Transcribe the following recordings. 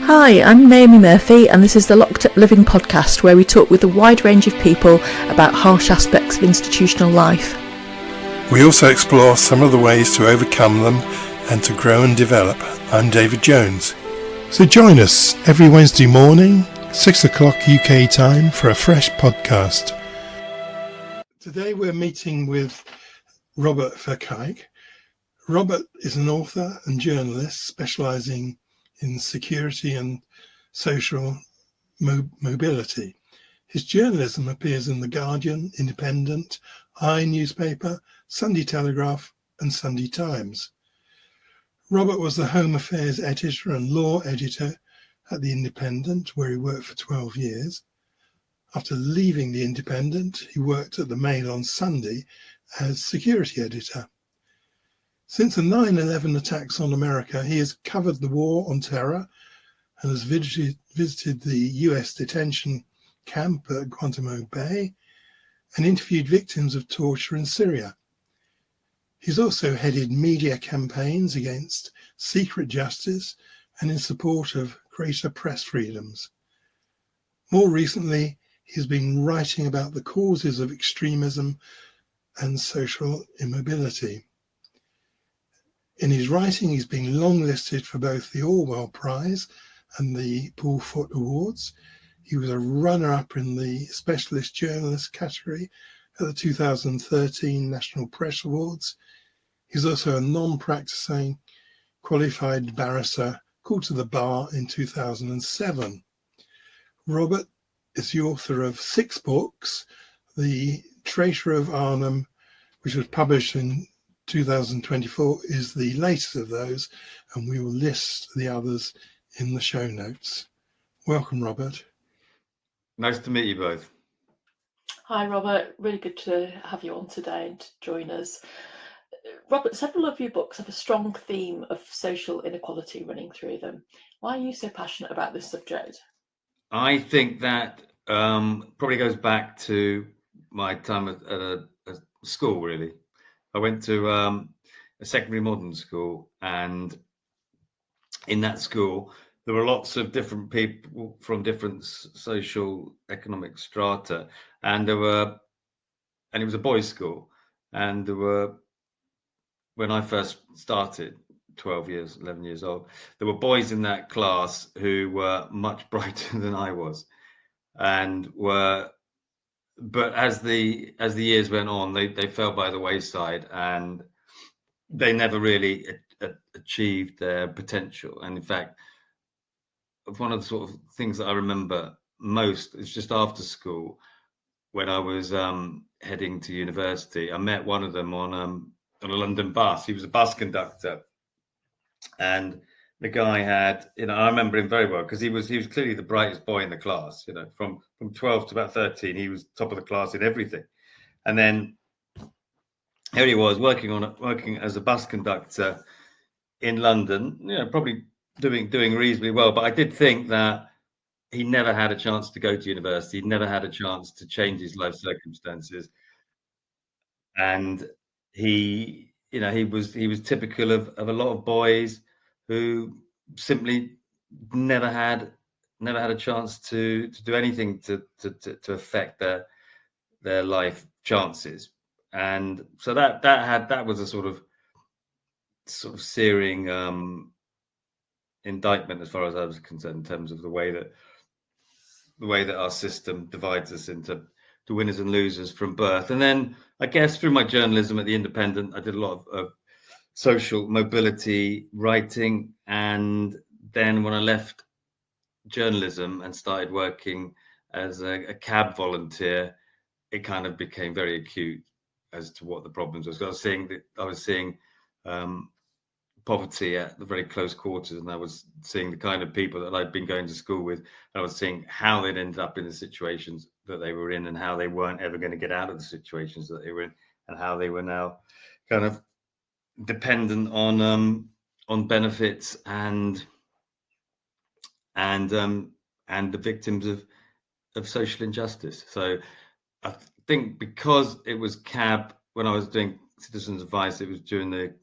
Hi, I'm Naomi Murphy and this is the Locked Up Living podcast where we talk with a wide range of people about harsh aspects of institutional life. We also explore some of the ways to overcome them and to grow and develop. I'm David Jones. So join us every Wednesday morning, 6 o'clock UK time, for a fresh podcast. Today we're meeting with Robert Verkaik. Robert is an author and journalist specialising in security and social mobility. His journalism appears in The Guardian, Independent, newspaper, Sunday Telegraph and Sunday Times. Robert was the Home Affairs editor and law editor at The Independent, where he worked for 12 years. After leaving The Independent, he worked at the Mail on Sunday as security editor. Since the 9/11 attacks on America, he has covered the war on terror and has visited the US detention camp at Guantanamo Bay and interviewed victims of torture in Syria. He's also headed media campaigns against secret justice and in support of greater press freedoms. More recently, he's been writing about the causes of extremism and social immobility. In his writing, he's been longlisted for both the Orwell Prize and the Paul Foot Awards. He was a runner-up in the Specialist Journalist category at the 2013 National Press Awards. He's also a non-practicing qualified barrister called to the bar in 2007. Robert is the author of 6 books. The Traitor of Arnhem, which was published in 2024, is the latest of those, and we will list the others in the show notes. Welcome, Robert. Nice to meet you both. Hi, Robert. Really good to have you on today and to join us. Robert, several of your books have a strong theme of social inequality running through them. Why are you so passionate about this subject? I think that probably goes back to my time at a school, really. I went to a secondary modern school, and in that school, there were lots of different people from different social economic strata, and it was a boys' school, and when I first started, 11 years old, there were boys in that class who were much brighter than I was, but as the years went on, they fell by the wayside, and they never really achieved their potential. And in fact, one of the sort of things that I remember most is just after school, when I was heading to university, I met one of them on a London bus. He was a bus conductor, and the guy had, I remember him very well because he was clearly the brightest boy in the class. From 12 to about 13, he was top of the class in everything. And then here he was working as a bus conductor in London. Probably doing reasonably well. But I did think that he never had a chance to go to university. He never had a chance to change his life circumstances, and he was typical of a lot of boys who simply never had a chance to do anything to affect their life chances. And so that was a sort of searing indictment as far as I was concerned, in terms of the way that our system divides us into winners and losers from birth. And then I guess through my journalism at The Independent, I did a lot of social mobility writing. And then when I left journalism and started working as a cab volunteer, it kind of became very acute as to what the problems was. I was seeing poverty at the very close quarters, and I was seeing the kind of people that I'd been going to school with, and I was seeing how they'd ended up in the situations that they were in, and how they weren't ever going to get out of the situations that they were in, and how they were now kind of dependent on benefits and the victims of social injustice. So I think because it was CAB, when I was doing Citizens Advice, it was during the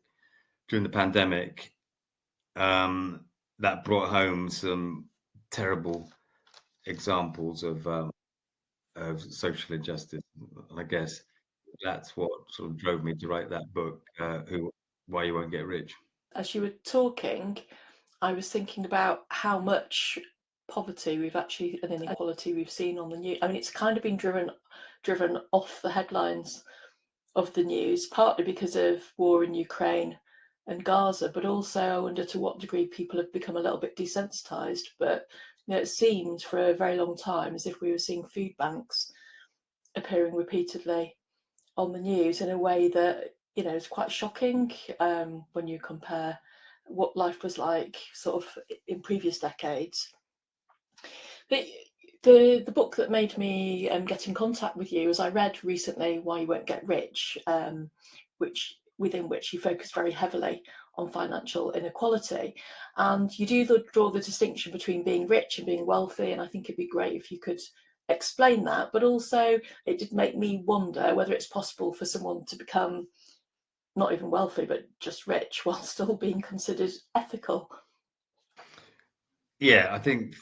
pandemic, that brought home some terrible examples of social injustice. And I guess that's what sort of drove me to write that book, Why You Won't Get Rich. As you were talking, I was thinking about how much poverty and inequality we've seen on the news. I mean, it's kind of been driven off the headlines of the news, partly because of war in Ukraine and Gaza, but also I wonder to what degree people have become a little bit desensitized. But it seemed for a very long time as if we were seeing food banks appearing repeatedly on the news in a way that is quite shocking when you compare what life was like sort of in previous decades. But the book that made me get in contact with you, as I read recently Why You Won't Get Rich, within which you focus very heavily on financial inequality, and you do draw the distinction between being rich and being wealthy, and I think it'd be great if you could explain that. But also it did make me wonder whether it's possible for someone to become not even wealthy but just rich while still being considered ethical. Yeah, I think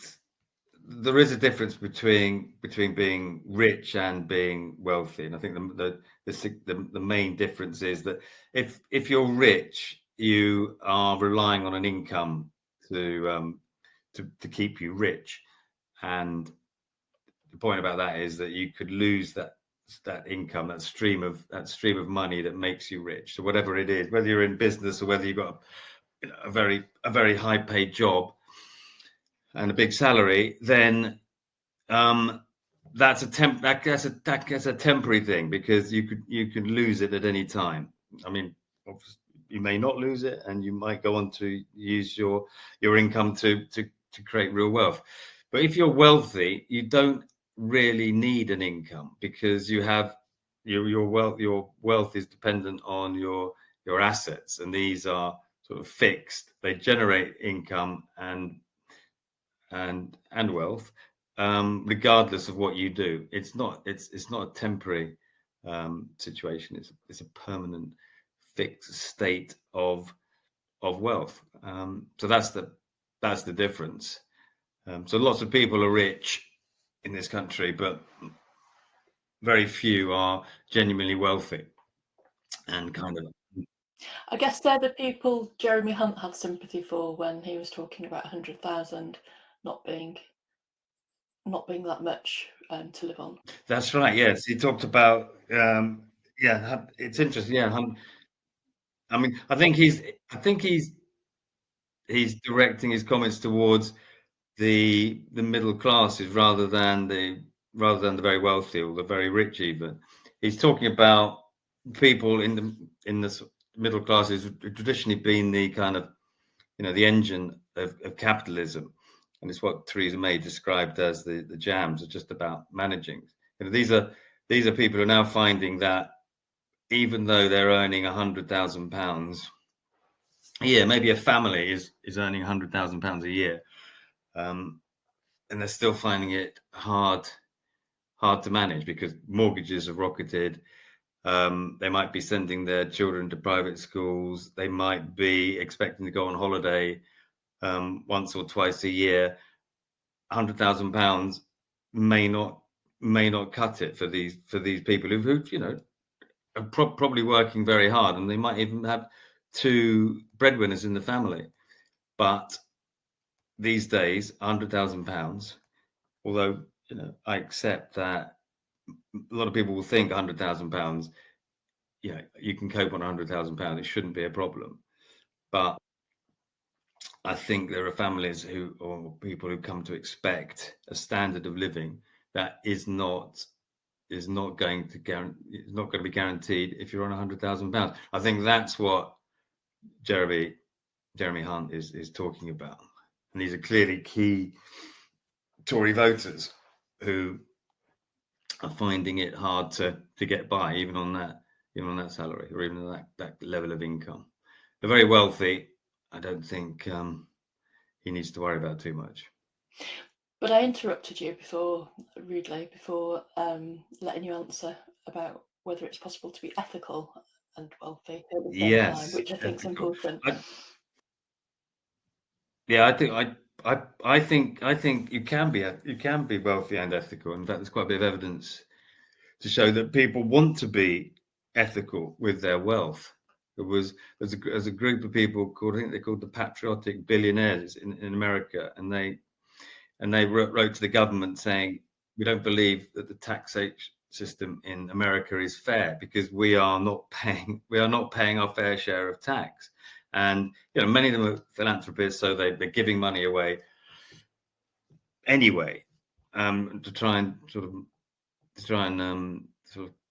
there is a difference between being rich and being wealthy, and I think the main difference is that if you're rich, you are relying on an income to keep you rich, and the point about that is that you could lose that income, that stream of money that makes you rich. So whatever it is, whether you're in business or whether you've got a very high paid job and a big salary, then that's a temporary thing, because you could lose it at any time. I mean, you may not lose it, and you might go on to use your income to create real wealth. But if you're wealthy, you don't really need an income, because you have your wealth is dependent on your assets, and these are sort of fixed. They generate income and wealth, regardless of what you do. It's not a temporary situation. It's a permanent, fixed state of wealth. So that's the difference. So lots of people are rich in this country, but very few are genuinely wealthy. And kind of, I guess they're the people Jeremy Hunt had sympathy for when he was talking about 100,000 not being that much to live on. That's right. Yes, he talked about. Yeah, it's interesting. Yeah, I mean, I think he's directing his comments towards the middle classes rather than the very wealthy or the very rich. Even he's talking about people in the middle classes who traditionally been the kind of the engine of capitalism, and it's what Theresa May described as the jams are just about managing. These are people who are now finding that even though they're earning £100,000 a year, maybe a family is earning £100,000 a year, and they're still finding it hard to manage because mortgages have rocketed. They might be sending their children to private schools. They might be expecting to go on holiday once or twice a year. £100,000 may not cut it for these people who are probably working very hard, and they might even have two breadwinners in the family. But these days, £100,000, although I accept that a lot of people will think £100,000, you can cope on £100,000. It shouldn't be a problem. But I think there are families or people who come to expect a standard of living that is not going to be guaranteed if you're on £100,000. I think that's what Jeremy Hunt is talking about, and these are clearly key Tory voters who are finding it hard to get by, even on that salary or even on that level of income. The very wealthy, I don't think he needs to worry about too much. But I interrupted you rudely before letting you answer about whether it's possible to be ethical and wealthy at the same time, which I think is important. I I think you can be wealthy and ethical. In fact, there's quite a bit of evidence to show that people want to be ethical with their wealth. There's a group of people called, I think they're called the patriotic billionaires in America, and they wrote to the government saying, we don't believe that the taxation system in America is fair because we are not paying our fair share of tax. And many of them are philanthropists, so they're giving money away anyway, to try and sort of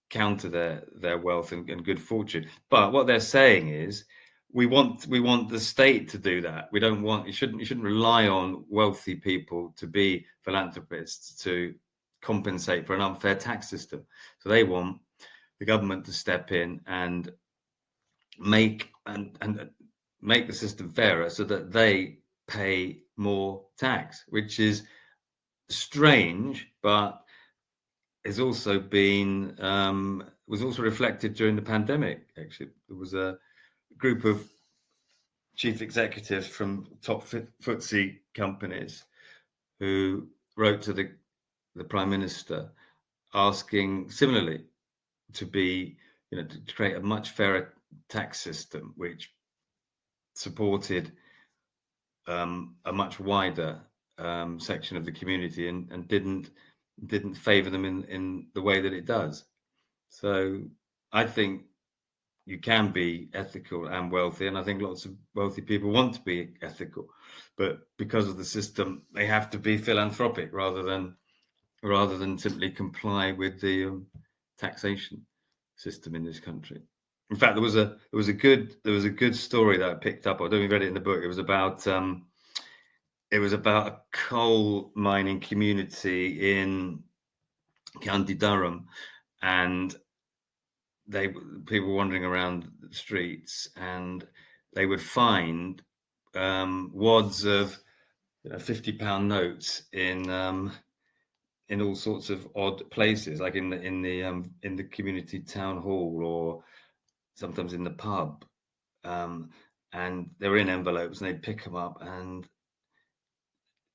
counter their wealth and good fortune. But what they're saying is, we want the state to do that. We don't want, you shouldn't rely on wealthy people to be philanthropists to compensate for an unfair tax system. So they want the government to step in and make the system fairer so that they pay more tax, which is strange, but has also been was also reflected during the pandemic. Actually, there was a group of chief executives from top FTSE companies who wrote to the Prime Minister asking similarly to be, to create a much fairer tax system which supported a much wider section of the community and didn't favor them in the way that it does. So I think you can be ethical and wealthy, and I think lots of wealthy people want to be ethical, but because of the system, they have to be philanthropic rather than simply comply with the taxation system in this country. In fact, there was a good story that I picked up. I don't know if you read it in the book. It was about a coal mining community in County Durham, and people wandering around the streets, and they would find wads of £50 notes in all sorts of odd places, like in the community town hall or sometimes in the pub, and they were in envelopes, and they'd pick them up, and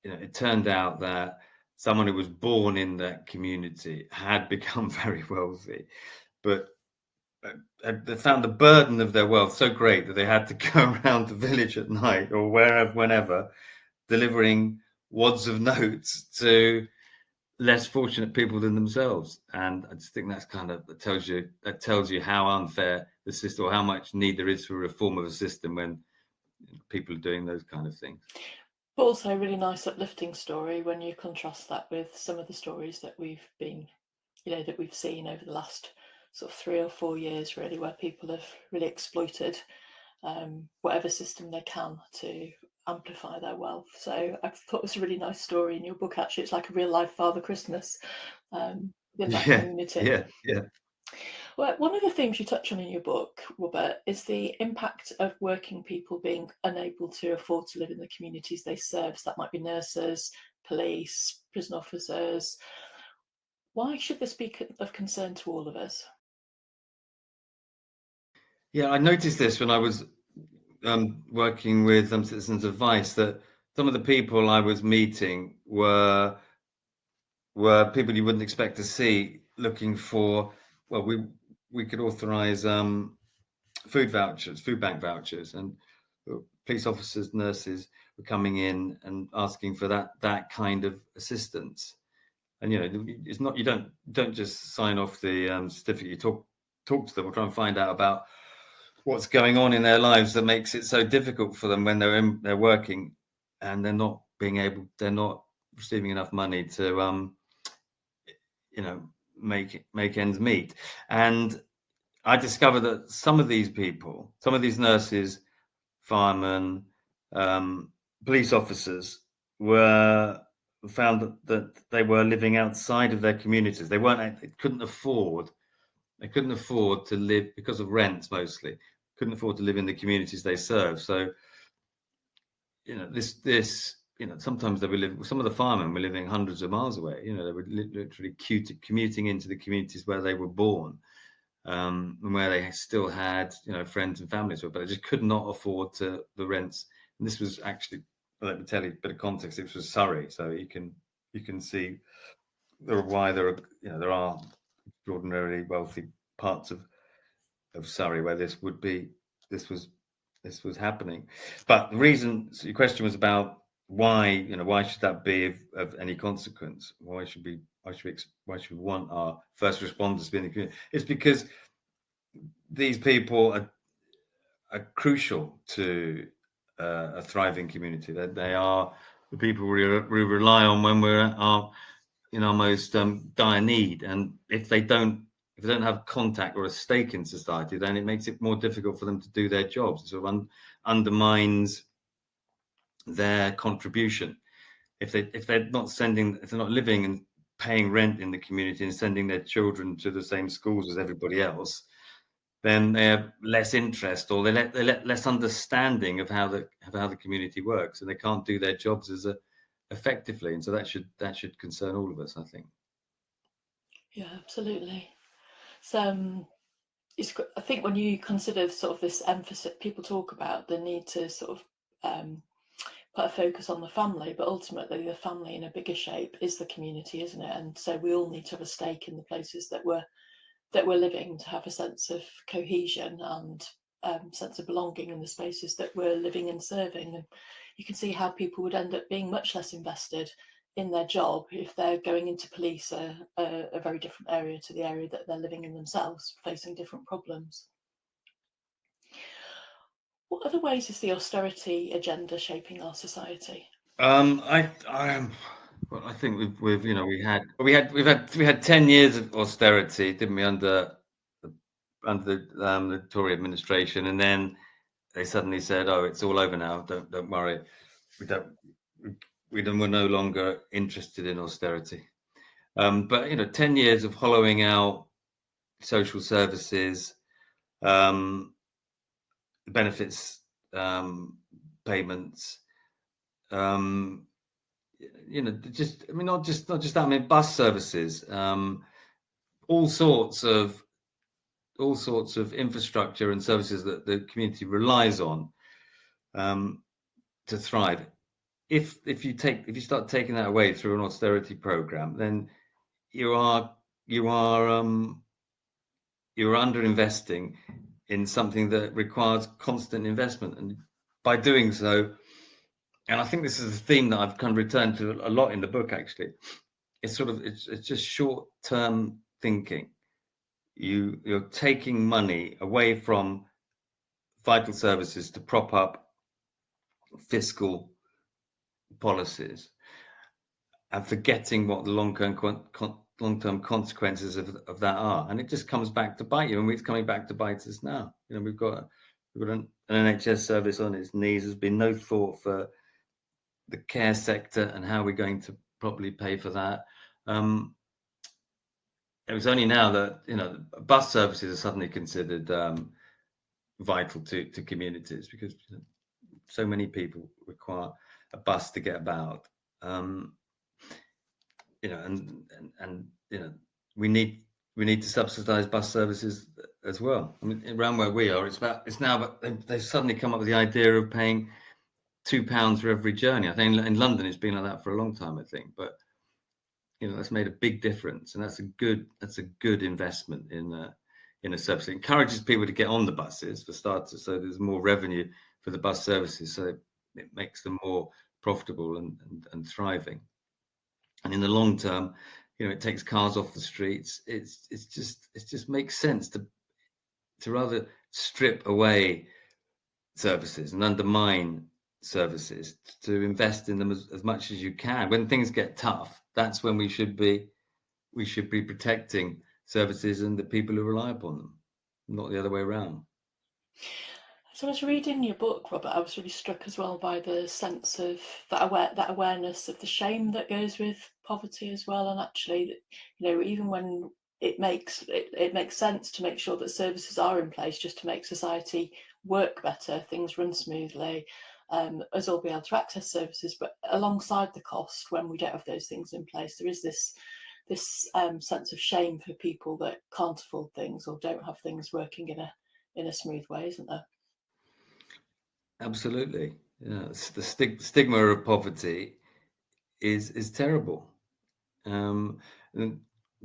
it turned out that someone who was born in that community had become very wealthy, but they found the burden of their wealth so great that they had to go around the village at night or whenever, delivering wads of notes to less fortunate people than themselves. And I just think that tells you how unfair the system, or how much need there is for reform of a system when people are doing those kind of things. But also a really nice uplifting story when you contrast that with some of the stories that we've seen over the last sort of 3 or 4 years, really, where people have really exploited whatever system they can to amplify their wealth. So I thought it was a really nice story in your book. Actually, it's like a real life Father Christmas in that community. Yeah. Well, one of the things you touch on in your book, Robert, is the impact of working people being unable to afford to live in the communities they serve. So that might be nurses, police, prison officers. Why should this be of concern to all of us? Yeah, I noticed this when I was working with Citizens Advice, that some of the people I was meeting were people you wouldn't expect to see looking for. Well, we could authorise food bank vouchers, and police officers, nurses were coming in and asking for that kind of assistance. And it's not, you don't just sign off the certificate. You talk to them or try and find out about what's going on in their lives that makes it so difficult for them when they're working and they're not receiving enough money to make ends meet. And I discovered that some of these people, some of these nurses, firemen, police officers found that they were living outside of their communities. They couldn't afford to live, because of rents mostly, couldn't afford to live in the communities they serve. So, sometimes some of the firemen were living hundreds of miles away. They were literally commuting into the communities where they were born, and where they still had, friends and families, but they just could not afford the rents. And this was actually let me tell you a bit of context. It was Surrey, so you can see why there are extraordinarily wealthy parts of Surrey where this was happening. But the reason, so your question was about why should that be of any consequence? Why should we want our first responders to be in the community? It's because these people are crucial to a thriving community. That they are the people we rely on when we're in our most dire need. And if they don't have contact or a stake in society, then it makes it more difficult for them to do their jobs. It sort of undermines their contribution. If they're not living and paying rent in the community and sending their children to the same schools as everybody else, then they have less interest, or they let less understanding of how the community works, and they can't do their jobs as effectively. And so that should concern all of us, I think. Yeah, absolutely. So I think when you consider sort of this emphasis, people talk about the need to sort of put a focus on the family, but ultimately the family in a bigger shape is the community, isn't it? And so we all need to have a stake in the places that we're living, to have a sense of cohesion and sense of belonging in the spaces that we're living and serving. And you can see how people would end up being much less invested in their job if they're going into police, a very different area to the area that they're living in themselves, facing different problems. What other ways is the austerity agenda shaping our society? I think we've had 10 years of austerity, didn't we, under the Tory administration, and then they suddenly said, "Oh, it's all over now. Don't worry. We're no longer interested in austerity." But 10 years of hollowing out social services, benefits, payments. Not just that. I mean, bus services, all sorts of infrastructure and services that the community relies on to thrive. If you start taking that away through an austerity program, then you are underinvesting in something that requires constant investment, and by doing so. And I think this is a theme that I've kind of returned to a lot in the book, actually. It's just short-term thinking. You're taking money away from vital services to prop up fiscal policies and forgetting what the long-term consequences of that are. And it just comes back to bite you, and it's coming back to bite us now. We've got an NHS service on its knees. There's been no thought for the care sector and how we're going to properly pay for that. It was only now that bus services are suddenly considered vital to communities, because so many people require a bus to get about. We need to subsidise bus services as well. I mean, around where we are, they've suddenly come up with the idea of paying £2 for every journey. I think in London it's been like that for a long time, I think, but that's made a big difference, and that's a good investment in a service. It encourages people to get on the buses for starters, so there's more revenue for the bus services, so it makes them more profitable and thriving. And in the long term, it takes cars off the streets. It just makes sense to rather strip away services and undermine services, to invest in them as much as you can. When things get tough, that's when we should be protecting services and the people who rely upon them, not the other way around. So I was reading your book, Robert, I was really struck as well by the sense of that awareness of the shame that goes with poverty as well. And actually, even when it makes sense to make sure that services are in place just to make society work better, things run smoothly, us all be able to access services, but alongside the cost, when we don't have those things in place, there is this sense of shame for people that can't afford things or don't have things working in a smooth way, isn't there? Absolutely. the stigma of poverty is terrible. And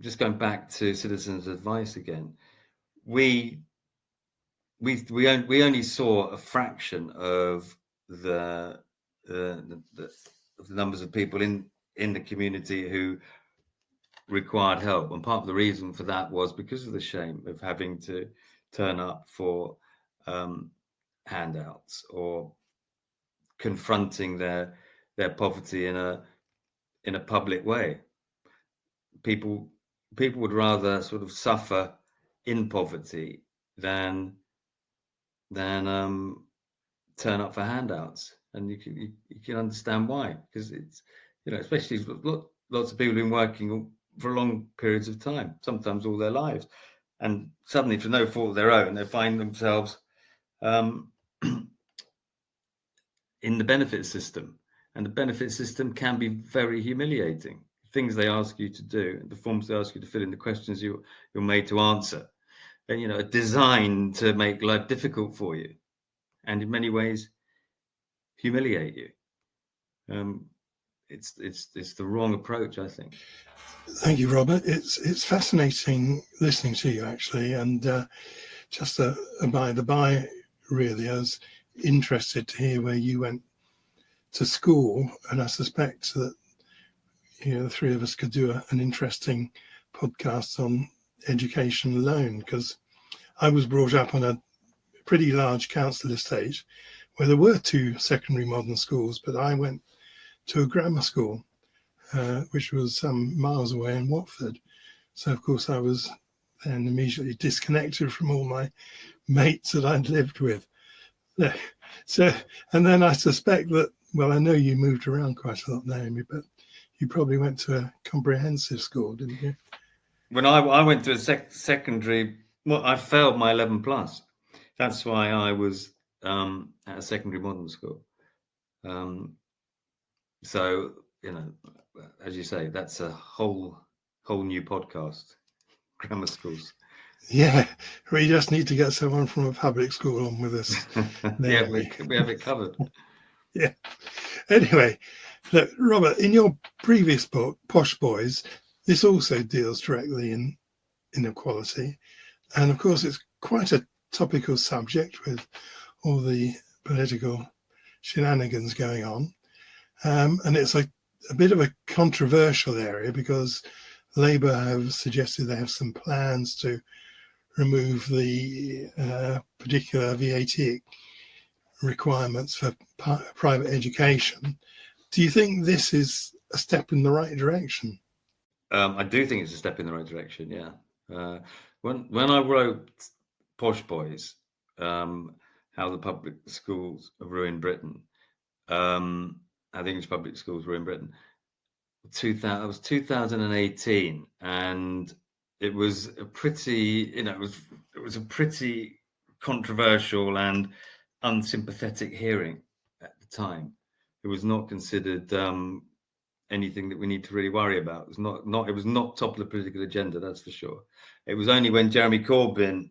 just going back to citizens' advice again, we only saw a fraction of the numbers of people in the community who required help, and part of the reason for that was because of the shame of having to turn up for handouts or confronting their poverty in a public way. People would rather sort of suffer in poverty than turn up for handouts, and you can understand why, because it's, especially lots of people have been working for long periods of time, sometimes all their lives, and suddenly, for no fault of their own, they find themselves in the benefit system, and the benefit system can be very humiliating. Things they ask you to do, the forms they ask you to fill in, the questions you're made to answer, and are designed to make life difficult for you, and in many ways humiliate you. It's the wrong approach, I think. Thank you, Robert. It's fascinating listening to you, actually, and just by the by, really, I was interested to hear where you went to school, and I suspect that the three of us could do an interesting podcast on education alone, because I was brought up on a pretty large council estate where there were 2 secondary modern schools, but I went to a grammar school, which was some miles away in Watford. So, of course, I was then immediately disconnected from all my mates that I'd lived with. So, and then I suspect that, well, I know you moved around quite a lot, Naomi, but you probably went to a comprehensive school, didn't you? When I went to a secondary, well, I failed my 11 plus. That's why I was at a secondary modern school. So, as you say, that's a whole new podcast, grammar schools. Yeah, we just need to get someone from a public school on with us. Yeah, we have it covered. Yeah. Anyway, look, Robert, in your previous book, Posh Boys, this also deals directly in inequality. And of course, it's quite a topical subject with all the political shenanigans going on. And it's a bit of a controversial area because Labour have suggested they have some plans to remove the particular VAT requirements for private education. Do you think this is a step in the right direction? I do think it's a step in the right direction, yeah. When I wrote Posh Boys, how the public schools have ruined Britain, how the English public schools ruined Britain, it was 2018, and it was a pretty, it was a pretty controversial and unsympathetic hearing at the time. It was not considered anything that we need to really worry about. It was not top of the political agenda, that's for sure. It was only when Jeremy Corbyn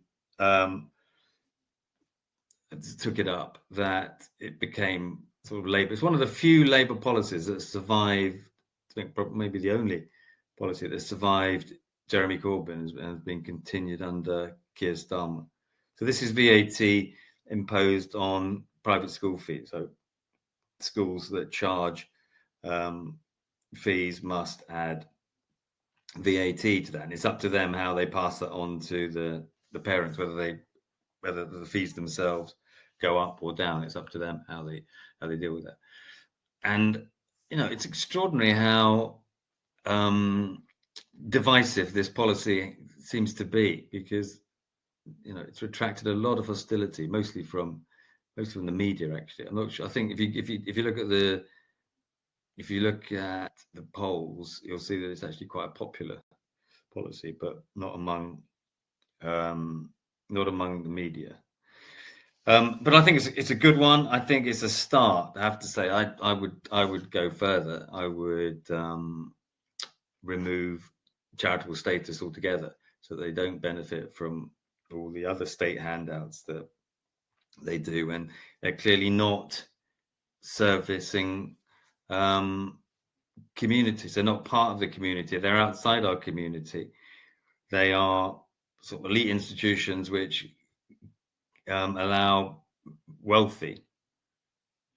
took it up that it became sort of Labour. It's one of the few Labour policies that survived. I think probably maybe the only policy that survived Jeremy Corbyn has been continued under Keir Starmer. So this is VAT imposed on private school fees. So schools that charge fees must add VAT to that, and it's up to them how they pass that on to the parents, whether the fees themselves go up or down. It's up to them how they deal with that. And it's extraordinary how divisive this policy seems to be, because it's attracted a lot of hostility, mostly from the media. Actually, I'm not sure. I think if you look at the polls, you'll see that it's actually quite a popular policy, but not among the media. But I think it's a good one. I think it's a start. I have to say, I would go further. I would remove charitable status altogether, so they don't benefit from all the other state handouts that they do, and they're clearly not servicing communities. They're not part of the community. They're outside our community. They are sort of elite institutions which allow wealthy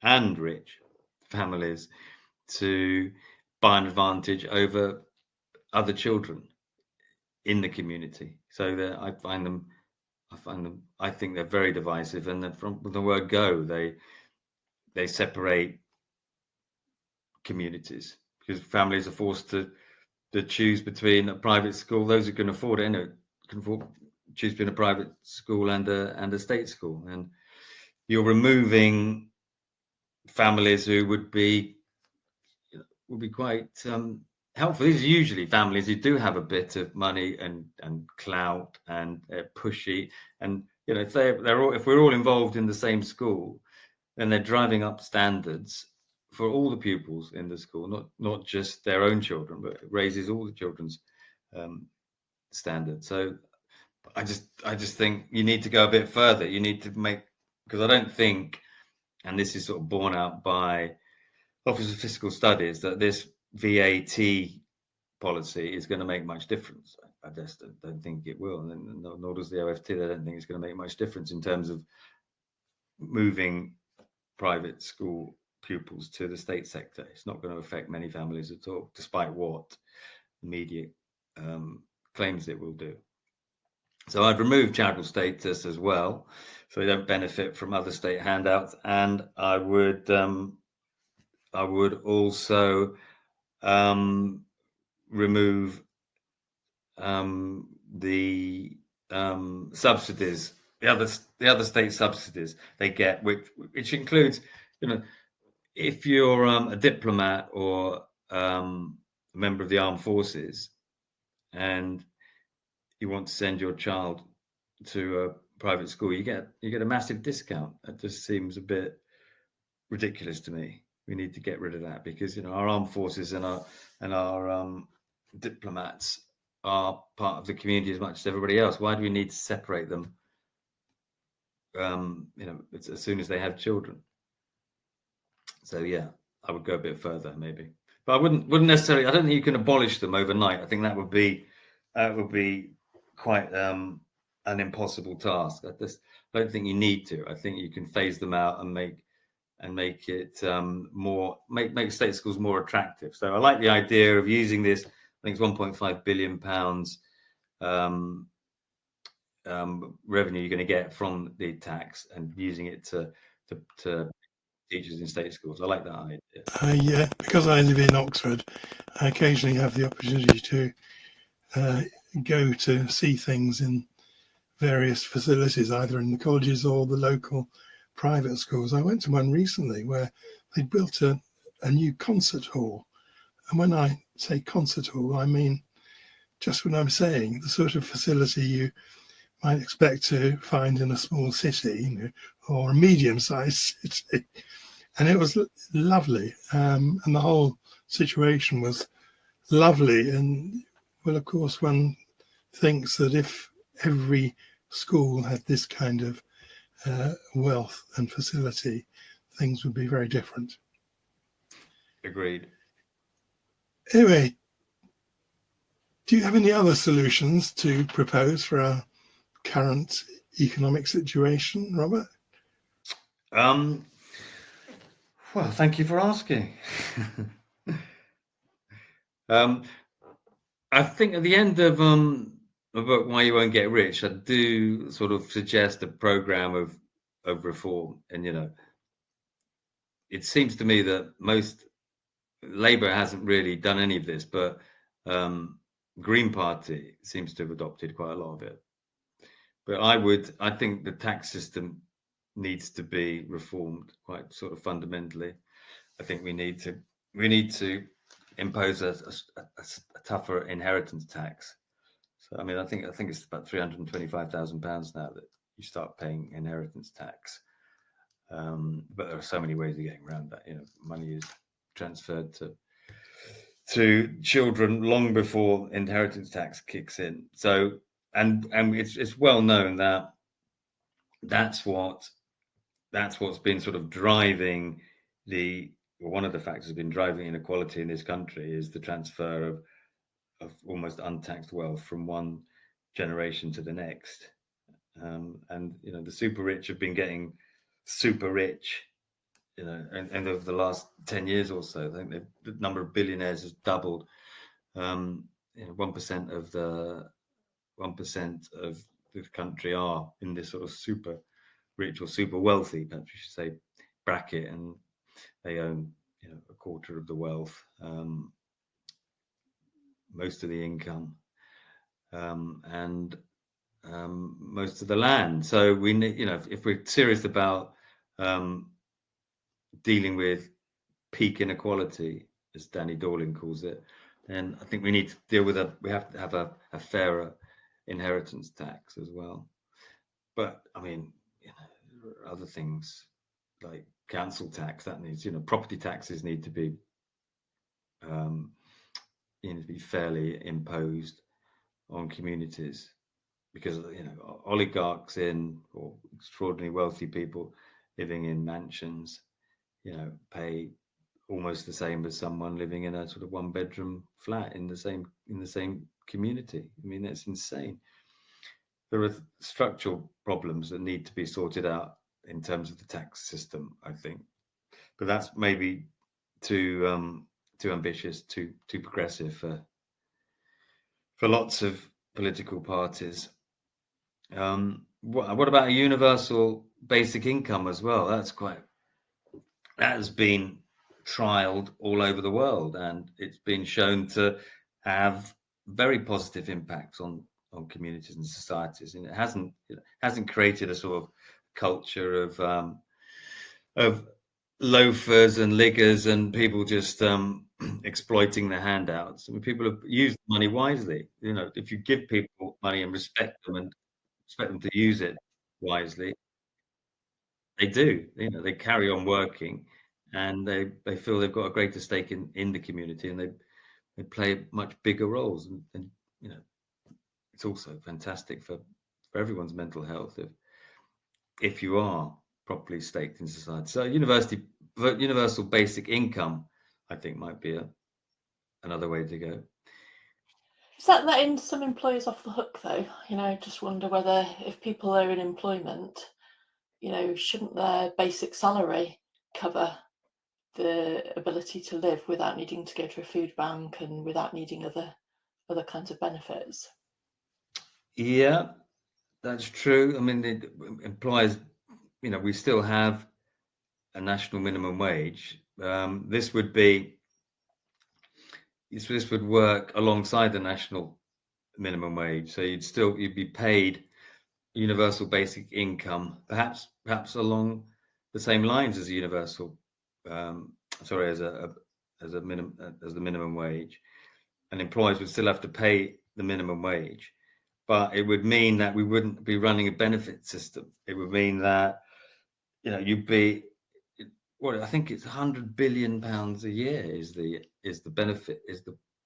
and rich families to buy an advantage over other children in the community. So that I think they're very divisive, and that from the word go, they separate communities, because families are forced to choose between a private school. Those who can afford it, can afford choose between a private school and a state school, and you're removing families who would be quite helpful. These are usually families who do have a bit of money and clout and pushy, and if we're all involved in the same school, then they're driving up standards for all the pupils in the school, not just their own children, but it raises all the children's standards. So I just think you need to go a bit further. You need to because I don't think, and this is sort of borne out by Office of Fiscal Studies, that this VAT policy is going to make much difference. I just don't think it will, and nor does the OFT. They don't think it's going to make much difference in terms of moving private school pupils to the state sector. It's not going to affect many families at all, despite what the media claims it will do. So I'd remove charitable status as well, so they don't benefit from other state handouts, and I would also remove the subsidies, the other state subsidies they get, which includes, if you're a diplomat or a member of the armed forces and you want to send your child to a private school, you get a massive discount. That just seems a bit ridiculous to me. We need to get rid of that, because our armed forces and our diplomats are part of the community as much as everybody else. Why do we need to separate them? As soon as they have children. So yeah, I would go a bit further maybe, but I wouldn't necessarily. I don't think you can abolish them overnight. I think that would be quite an impossible task. I don't think you need to. I think you can phase them out and make it make state schools more attractive. So I like the idea of using this. I think it's £1.5 billion revenue you're going to get from the tax, and using it to teachers in state schools. I like that idea. Yeah, because I live in Oxford, I occasionally have the opportunity to go to see things in various facilities, either in the colleges or the local private schools. I went to one recently where they built a new concert hall. And when I say concert hall, I mean just what I'm saying, the sort of facility you might expect to find in a small city, or a medium-sized city. And it was lovely. And the whole situation was lovely. And, well, of course, one thinks that if every school had this kind of wealth and facility, things would be very different. Agreed. Anyway, do you have any other solutions to propose for our current economic situation, Robert? Well, thank you for asking. I think at the end of the book, Why You Won't Get Rich, I do sort of suggest a program of reform. And, it seems to me that Labour hasn't really done any of this, but Green Party seems to have adopted quite a lot of it. But I think the tax system needs to be reformed quite sort of fundamentally. I think we need to impose a tougher inheritance tax. So I mean, I think it's about £325,000 now that you start paying inheritance tax. But there are so many ways of getting around that. Money is transferred to children long before inheritance tax kicks in. So and it's well known that that's what's been sort of driving one of the factors that's been driving inequality in this country is the transfer of almost untaxed wealth from one generation to the next. And the super rich have been getting super rich, and over the last 10 years or so, I think the number of billionaires has doubled. 1% of the 1% of the country are in this sort of super rich or super wealthy, perhaps you should say, bracket, and they own a quarter of the wealth, most of the income, and most of the land. So we need, if we're serious about dealing with peak inequality, as Danny Dorling calls it, then I think we need to deal with we have to have a fairer inheritance tax as well. But I mean, other things like council tax, that needs, property taxes need to be fairly imposed on communities, because oligarchs or extraordinarily wealthy people living in mansions pay almost the same as someone living in a sort of one-bedroom flat in the same community. I mean, that's insane. There are structural problems that need to be sorted out in terms of the tax system, I think, but that's maybe too ambitious, too progressive for lots of political parties. What about a universal basic income as well? That has been trialed all over the world, and it's been shown to have very positive impacts on communities and societies. And it hasn't created a sort of culture of loafers and liggers and people just exploiting their handouts. I mean, people have used money wisely. If you give people money and respect them to use it wisely, they do. They carry on working, and they feel they've got a greater stake in the community, and they play much bigger roles. And it's also fantastic for everyone's mental health if you are properly staked in society. So universal basic income, I think, might be another way to go. Is that letting some employers off the hook, though? Just wonder whether, if people are in employment, shouldn't their basic salary cover the ability to live without needing to go to a food bank and without needing other kinds of benefits? Yeah, that's true. I mean, the employers, we still have a national minimum wage. This would work alongside the national minimum wage. So you'd be paid universal basic income, perhaps along the same lines as a universal, as the minimum wage, and employers would still have to pay the minimum wage, but it would mean that we wouldn't be running a benefit system. It would mean that you'd be, I think it's £100 billion a year is the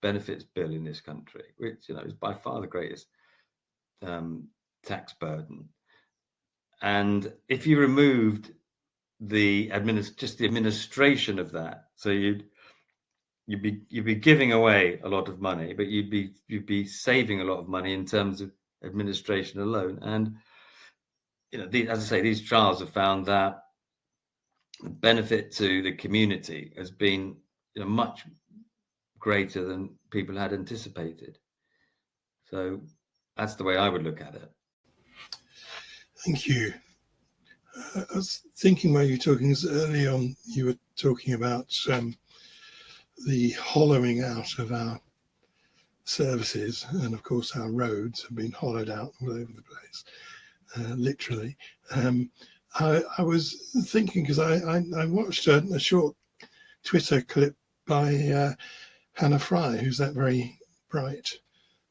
benefits bill in this country, which is by far the greatest tax burden. And if you removed the administration of that, so you'd be giving away a lot of money, but you'd be saving a lot of money in terms of administration alone. And as I say, these trials have found that the benefit to the community has been much greater than people had anticipated. So that's the way I would look at it. Thank you. I was thinking while you were talking early on, you were talking about the hollowing out of our services, and of course our roads have been hollowed out all over the place, literally. I was thinking, because I watched a short Twitter clip by Hannah Fry, who's that very bright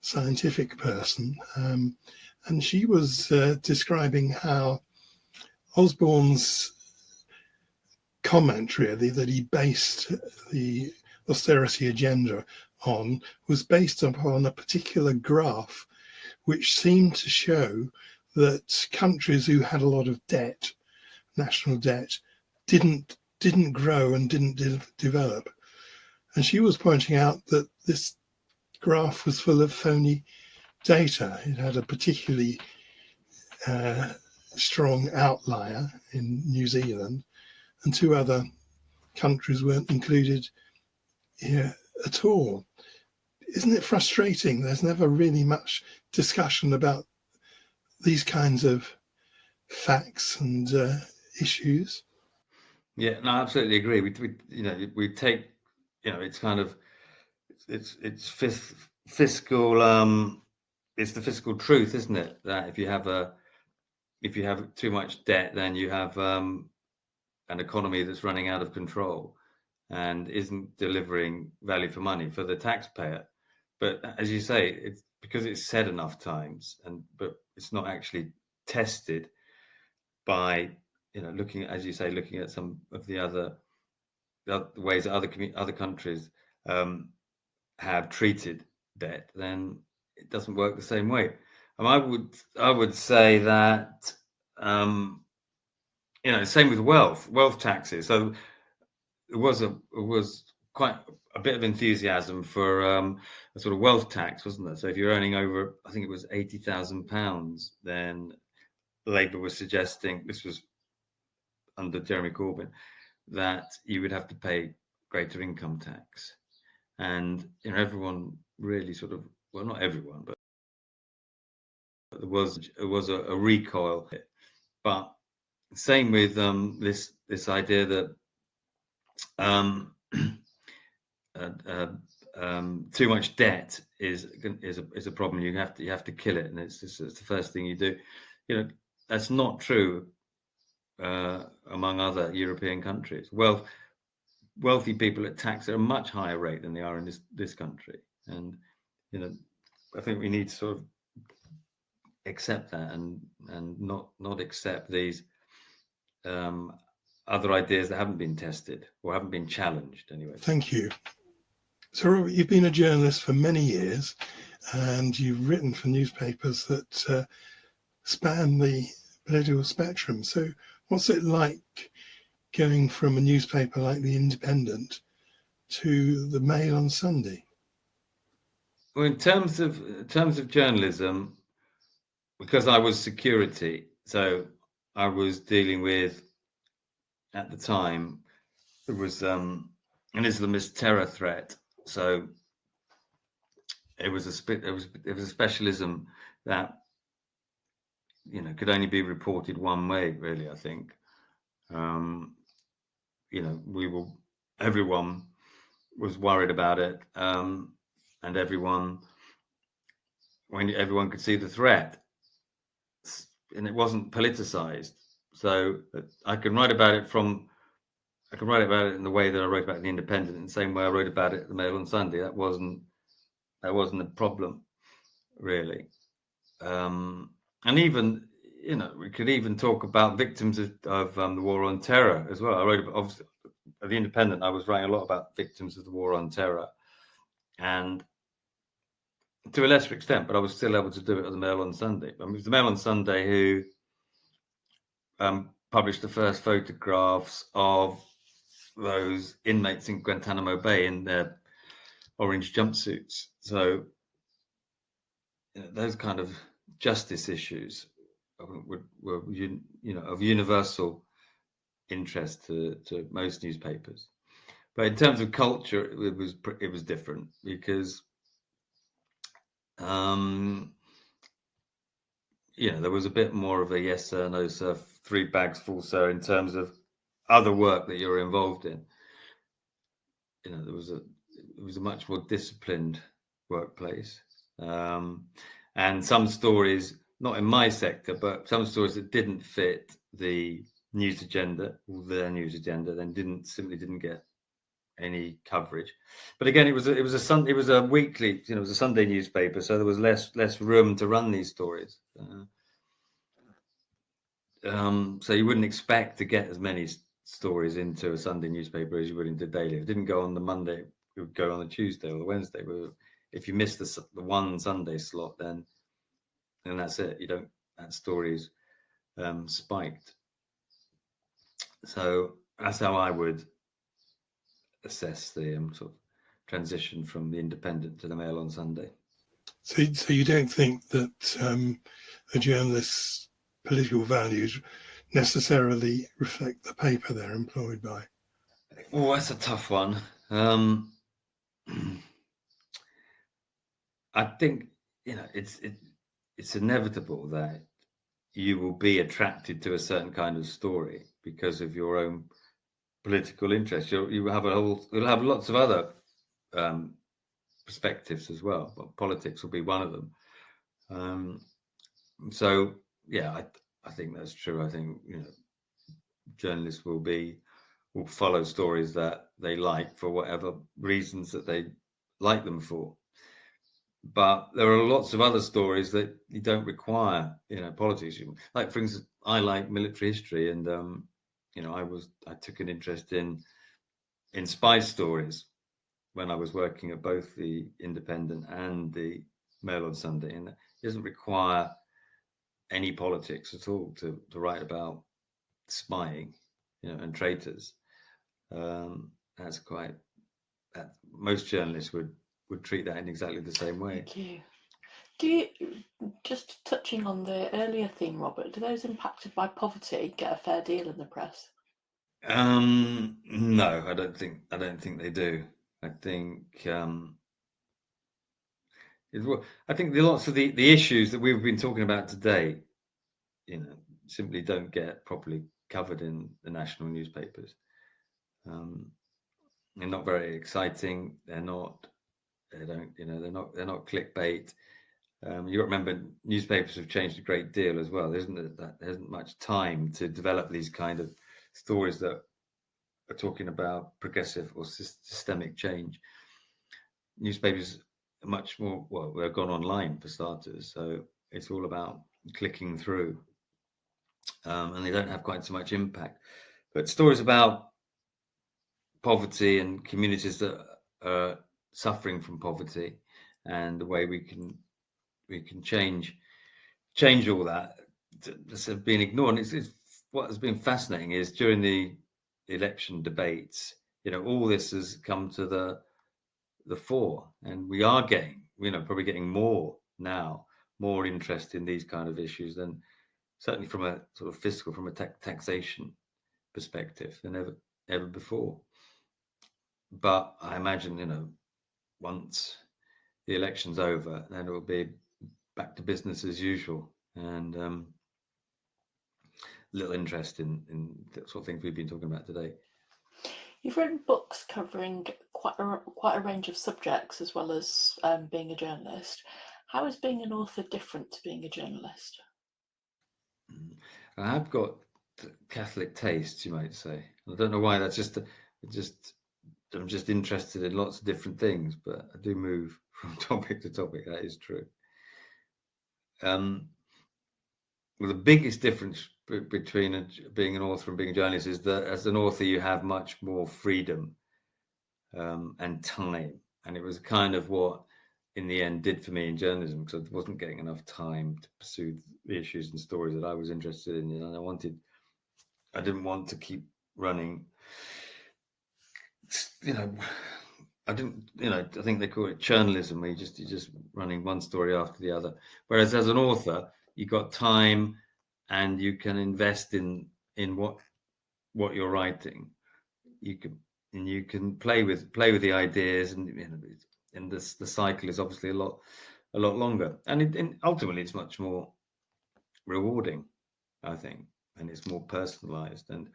scientific person, and she was describing how Osborne's commentary that he based the austerity agenda on was based upon a particular graph which seemed to show that countries who had a lot of debt, national debt, didn't didn't grow and didn't develop. And she was pointing out that this graph was full of phony data. It had a particularly strong outlier in New Zealand, and 2 other countries weren't included here at all. Isn't it frustrating? There's never really much discussion about these kinds of facts and issues. Yeah, no, I absolutely agree. We take, it's kind of, it's fiscal. It's the fiscal truth, isn't it? That if you have too much debt, then you have an economy that's running out of control and isn't delivering value for money for the taxpayer. But as you say, it's because it's said enough times, but it's not actually tested by looking at some of the other ways that other countries have treated debt. Then it doesn't work the same way. And I would say that same with wealth taxes. So it was quite a bit of enthusiasm for a sort of wealth tax, wasn't there? So if you're earning over, I think it was £80,000, then Labour was suggesting, this was under Jeremy Corbyn, that you would have to pay greater income tax. And everyone really sort of, well, not everyone, but there was a recoil. But same with this idea that too much debt is a problem. You have to kill it, and it's the first thing you do. That's not true among other European countries. Wealthy people are taxed at a much higher rate than they are in this country, and I think we need to sort of accept that and not accept these other ideas that haven't been tested or haven't been challenged anyway. Thank you. So, Robert, you've been a journalist for many years, and you've written for newspapers that span the political spectrum. So what's it like going from a newspaper like The Independent to the Mail on Sunday? Well, in terms of journalism, because I was security, so I was dealing with, at the time, there was an Islamist terror threat. So it was a specialism that could only be reported one way, really. I think everyone was worried about it, and everyone could see the threat, and it wasn't politicized. So I can write about it in the way that I wrote about The Independent, in the same way I wrote about it at the Mail on Sunday. That wasn't a problem, really. And even we could even talk about victims of the war on terror as well. I wrote about, obviously, at The Independent, I was writing a lot about victims of the war on terror, and to a lesser extent, but I was still able to do it at the Mail on Sunday. I mean, it was the Mail on Sunday who published the first photographs of those inmates in Guantanamo Bay in their orange jumpsuits. So those kind of justice issues were of universal interest to most newspapers. But in terms of culture, it was different, because there was a bit more of a yes sir, no sir, 3 bags full sir in terms of other work that you're involved in. It was a much more disciplined workplace, and some stories, not in my sector, but some stories that didn't fit the news agenda, or their news agenda, then simply didn't get any coverage. But again, it was a weekly, it was a Sunday newspaper, so there was less room to run these stories. So you wouldn't expect to get as many stories into a Sunday newspaper as you would into daily. If it didn't go on the Monday, it would go on the Tuesday or the Wednesday. If you missed the one Sunday slot, then that's it. That story's spiked. So that's how I would assess the sort of transition from the Independent to the Mail on Sunday. So you don't think that a journalist's political values necessarily reflect the paper they're employed by? Well, that's a tough one. I think, you know, it's inevitable that you will be attracted to a certain kind of story because of your own political interest. You'll have lots of other perspectives as well, but politics will be one of them. So yeah, I think that's true. I think, you know, journalists will follow stories that they like for whatever reasons that they like them for. But there are lots of other stories that you don't require, you know, politics. Like, for instance, I like military history, and you know, I took an interest in spy stories when I was working at both the Independent and the Mail on Sunday, and it doesn't require any politics at all to write about spying, you know, and traitors. That's quite. Most journalists would treat that in exactly the same way. Thank you. Do you, just touching on the earlier theme, Robert, do those impacted by poverty get a fair deal in the press? No, I don't think they do. I think lots of the issues that we've been talking about today, you know, simply don't get properly covered in the national newspapers. They're not very exciting. They're not clickbait. You remember newspapers have changed a great deal as well. There isn't much time to develop these kind of stories that are talking about progressive or systemic change. Newspapers are much more, well, they've gone online for starters, so it's all about clicking through, and they don't have quite so much impact. But stories about poverty and communities that are suffering from poverty and the way we can change all that that's been ignored. It's what has been fascinating is during the election debates, you know, all this has come to the fore, and we are getting, you know, probably getting more interest in these kind of issues than certainly from a sort of fiscal, from a taxation perspective than ever before. But I imagine, you know, once the election's over, then it will be back to business as usual, and little interest in the sort of things we've been talking about today. You've written books covering quite a range of subjects, as well as being a journalist. How is being an author different to being a journalist? I've got Catholic tastes, you might say. I don't know why. That's I'm just interested in lots of different things, but I do move from topic to topic. That is true. Well, the biggest difference between being an author and being a journalist is that as an author, you have much more freedom and time. And it was kind of what, in the end, did for me in journalism, because I wasn't getting enough time to pursue the issues and stories that I was interested in. And I didn't want to keep running, you know, I think they call it journalism, where you're just running one story after the other. Whereas as an author, you got time and you can invest in what you're writing. You can play with the ideas, and you know, and the cycle is obviously a lot longer, and ultimately it's much more rewarding, I think, and it's more personalized, and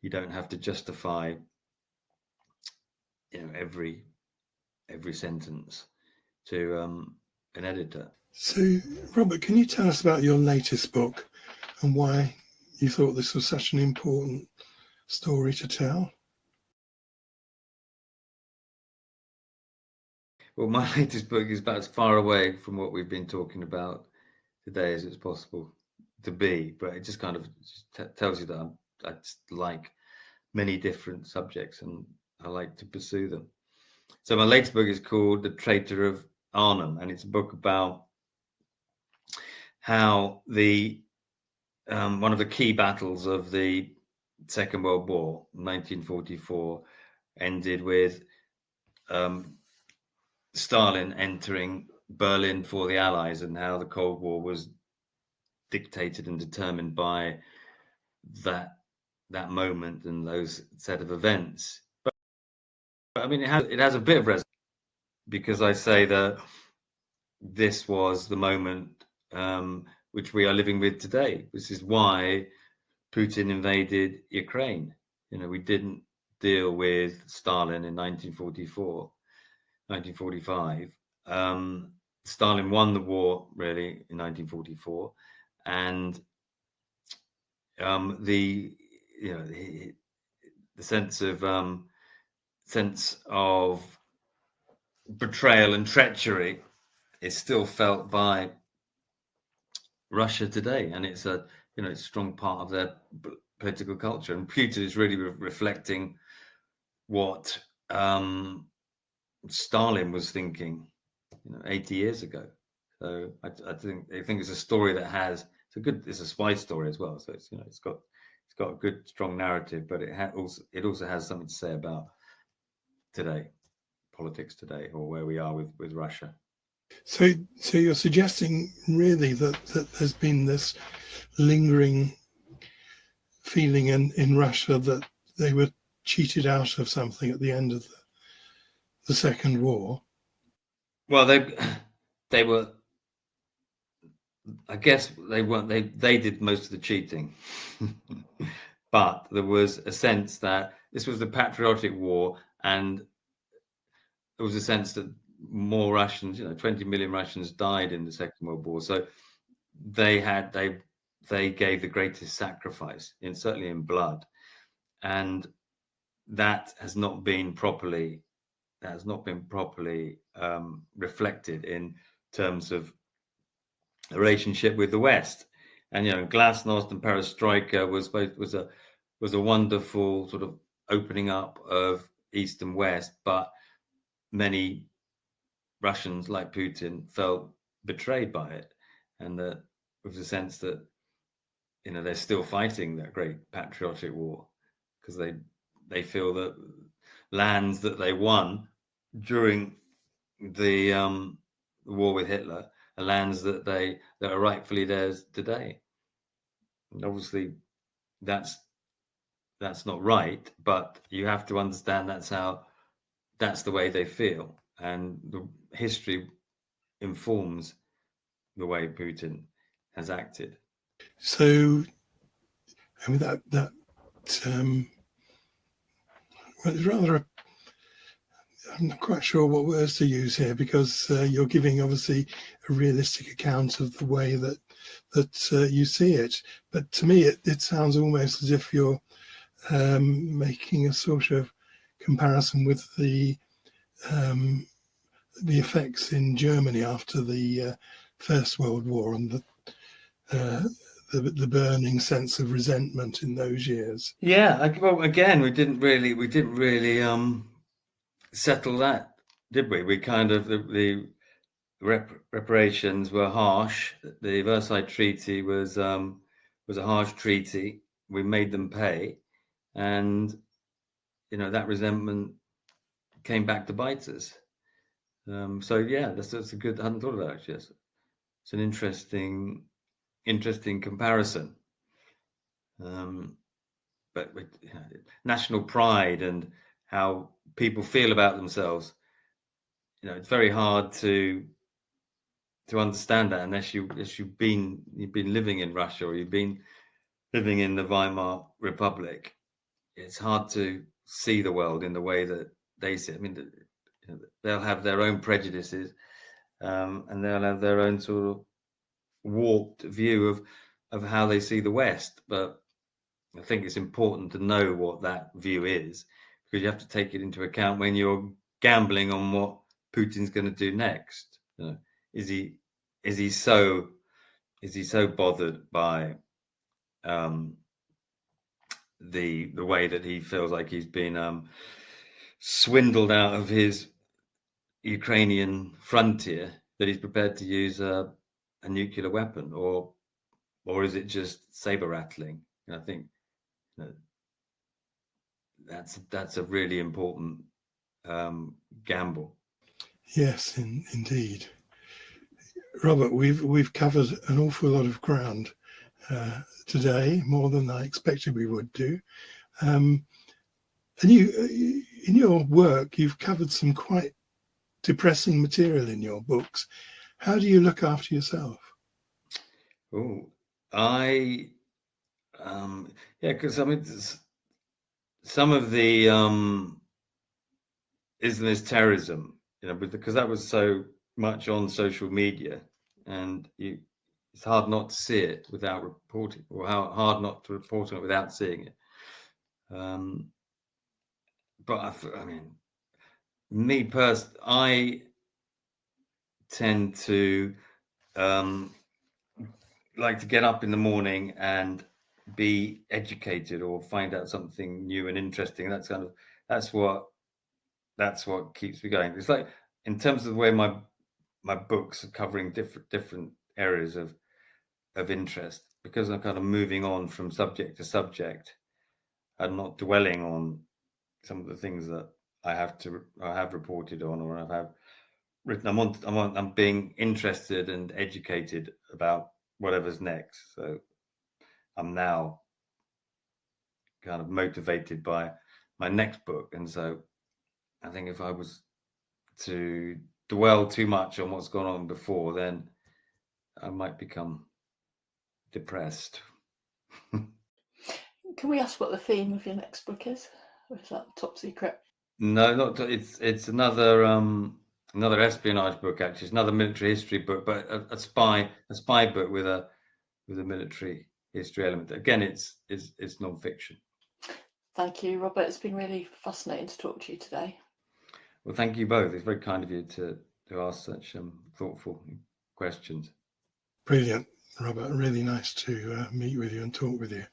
you don't have to justify, you know, every sentence to an editor. So, Robert, can you tell us about your latest book and why you thought this was such an important story to tell? Well, my latest book is about as far away from what we've been talking about today as it's possible to be, but it just kind of tells you that I just like many different subjects and I like to pursue them. So my latest book is called The Traitor of Arnhem, and it's a book about how the one of the key battles of the Second World War, 1944, ended with Stalin entering Berlin for the Allies, and how the Cold War was dictated and determined by that moment and those set of events. But I mean, it has a bit of resonance, because I say that this was the moment which we are living with today. This is why Putin invaded Ukraine. We didn't deal with Stalin in 1944, 1945. Stalin won the war really in 1944, and the sense of betrayal and treachery is still felt by Russia today, and it's a strong part of their political culture. And Putin is really reflecting what Stalin was thinking 80 years ago. So I think it's a story that it's a spy story as well. So it's it's got a good strong narrative, but it also has something to say about today, politics today, or where we are with Russia. So you're suggesting really that there's been this lingering feeling in Russia that they were cheated out of something at the end of the Second War? Well, they were. I guess they weren't. They did most of the cheating, but there was a sense that this was the patriotic war, and there was a sense that more Russians, 20 million Russians died in the Second World War. So they gave the greatest sacrifice, certainly in blood, and that has not been properly reflected in terms of the relationship with the West. And Glasnost and Perestroika was a wonderful sort of opening up of East and West, but many Russians, like Putin, felt betrayed by it, and that with the sense that they're still fighting that great patriotic war, because they feel that lands that they won during the war with Hitler are lands that are rightfully theirs today. And obviously, that's not right, but you have to understand that's the way they feel, and the history informs the way Putin has acted. So, I mean that well, it's rather I'm not quite sure what words to use here, because you're giving obviously a realistic account of the way that you see it. But to me, it sounds almost as if you're making a sort of comparison with the effects in Germany after the First World War, and the burning sense of resentment in those years. Yeah, well, again, we didn't really settle that, did we? We kind of the reparations were harsh. The Versailles Treaty was a harsh treaty. We made them pay, and that resentment came back to bite us. So yeah, that's a good. I hadn't thought of that actually. It's an interesting comparison. But with national pride and how people feel about themselves, it's very hard to understand that unless you've been living in Russia, or you've been living in the Weimar Republic. It's hard to see the world in the way that they see it. I mean, they'll have their own prejudices, and they'll have their own sort of warped view of how they see the West. But I think it's important to know what that view is, because you have to take it into account when you're gambling on what Putin's going to do next. Is he so bothered by the way that he feels like he's been swindled out of his Ukrainian frontier, that he's prepared to use a nuclear weapon, or is it just saber rattling? I think that's a really important gamble. Yes, indeed. Robert, we've covered an awful lot of ground today, more than I expected we would do. And you, in your work, you've covered some quite depressing material in your books. How do you look after yourself? Oh, yeah, because I mean, some of the Islamist terrorism, because that was so much on social media, and it's hard not to see it without reporting, or hard not to report on it without seeing it. But I mean, me personally, I tend to like to get up in the morning and be educated or find out something new and interesting. That's what keeps me going. It's like, in terms of the way my books are covering different areas of interest, because I'm kind of moving on from subject to subject and not dwelling on some of the things that I have reported on, or I have written. I'm being interested and educated about whatever's next. So I'm now kind of motivated by my next book. And so I think if I was to dwell too much on what's gone on before, then I might become depressed. Can we ask what the theme of your next book is? Or is that top secret? No, not it's another espionage book, actually. It's another military history book, but a spy book with a military history element. Again, it's non-fiction. Thank you, Robert. It's been really fascinating to talk to you today. Well, thank you both. It's very kind of you to ask such thoughtful questions. Brilliant, Robert. Really nice to meet with you and talk with you.